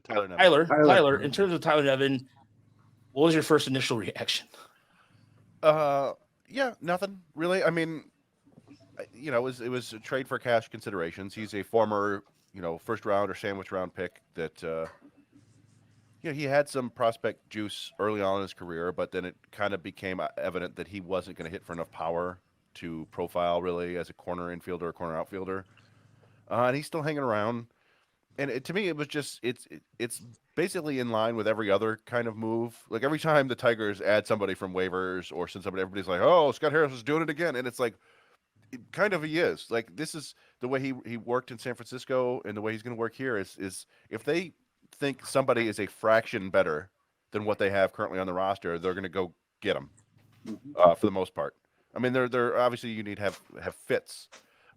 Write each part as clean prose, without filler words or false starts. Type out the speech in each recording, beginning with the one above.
Tyler Nevin. Tyler, in terms of Tyler Nevin, what was your first initial reaction? Yeah, nothing really. I mean, it was a trade for cash considerations. He's a former, first round or sandwich round pick that, he had some prospect juice early on in his career, but then it kind of became evident that he wasn't going to hit for enough power to profile really as a corner infielder or corner outfielder. And he's still hanging around. And to me, it was just it's basically in line with every other kind of move. Like every time the Tigers add somebody from waivers or send somebody, everybody's like, "Oh, Scott Harris is doing it again," and it's like, kind of he is. Like this is the way he worked in San Francisco, and the way he's going to work here is if they think somebody is a fraction better than what they have currently on the roster, they're going to go get them for the most part. I mean, they're obviously you need to have fits,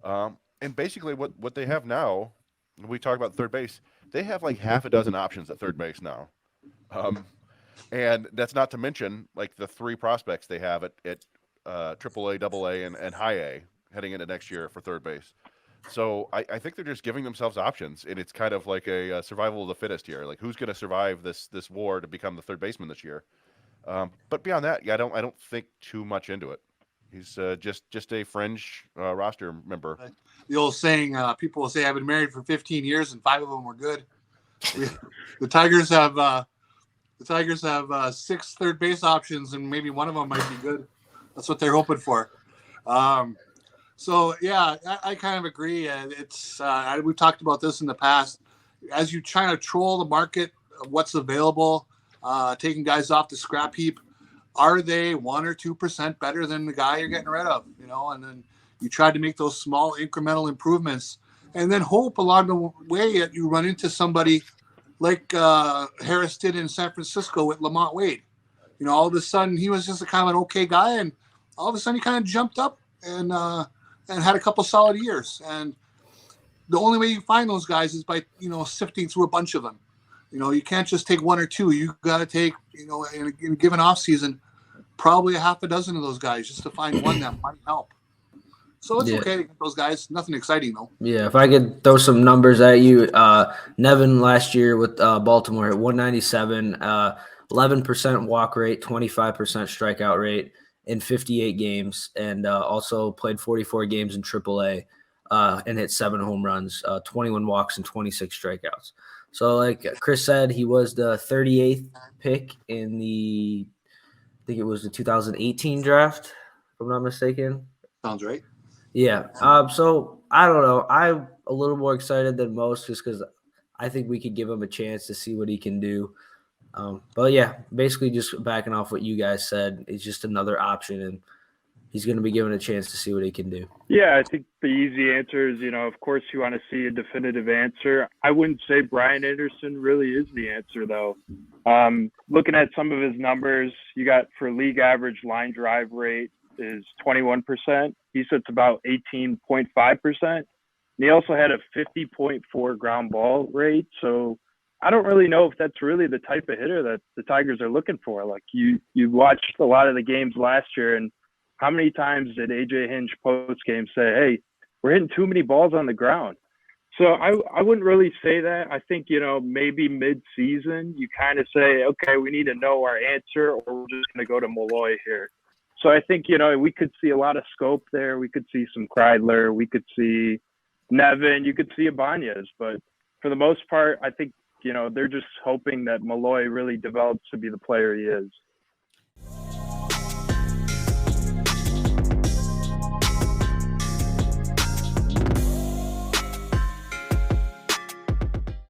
and basically what they have now. We talk about third base. They have like half a dozen options at third base now, and that's not to mention like the three prospects they have at AAA, AA, and High A heading into next year for third base. So I think they're just giving themselves options, and it's kind of like a survival of the fittest here. Like who's going to survive this war to become the third baseman this year? But beyond that, yeah, I don't think too much into it. He's just a fringe roster member. The old saying, people will say, "I've been married for 15 years and 5 of them were good." The Tigers have 6 third base options, and maybe one of them might be good. That's what they're hoping for. So yeah, I kind of agree. It's we've talked about this in the past. As you try to troll the market of what's available, taking guys off the scrap heap, are they 1 or 2% better than the guy you're getting rid of? And then you try to make those small incremental improvements, and then hope along the way that you run into somebody like Harris did in San Francisco with Lamont Wade. All of a sudden he was just a kind of an okay guy, and all of a sudden he kind of jumped up and had a couple solid years. And the only way you find those guys is by sifting through a bunch of them. You can't just take 1 or 2. You got to take in a given off season probably a half a dozen of those guys just to find one that might help. So it's okay to get those guys. Nothing exciting, though. Yeah, if I could throw some numbers at you, Nevin last year with Baltimore at 197, 11% walk rate, 25% strikeout rate in 58 games, and also played 44 games in AAA and hit 7 home runs, 21 walks, and 26 strikeouts. So like Chris said, he was the 38th pick in I think it was the 2018 draft, if I'm not mistaken. Sounds right. Yeah. So I don't know. I'm a little more excited than most just because I think we could give him a chance to see what he can do. But yeah, basically just backing off what you guys said, it's just another option, and he's going to be given a chance to see what he can do. Yeah, I think the easy answer is, of course you want to see a definitive answer. I wouldn't say Brian Anderson really is the answer, though. Looking at some of his numbers, you got for league average line drive rate is 21%. He sits about 18.5%. And he also had a 50.4 ground ball rate. So I don't really know if that's really the type of hitter that the Tigers are looking for. Like you watched a lot of the games last year, and how many times did AJ Hinch post game say, "Hey, we're hitting too many balls on the ground"? So I wouldn't really say that. I think, maybe mid-season you kind of say, okay, we need to know our answer, or we're just going to go to Malloy here. So I think, we could see a lot of scope there. We could see some Kreidler. We could see Nevin. You could see Ibanez. But for the most part, I think, they're just hoping that Malloy really develops to be the player he is.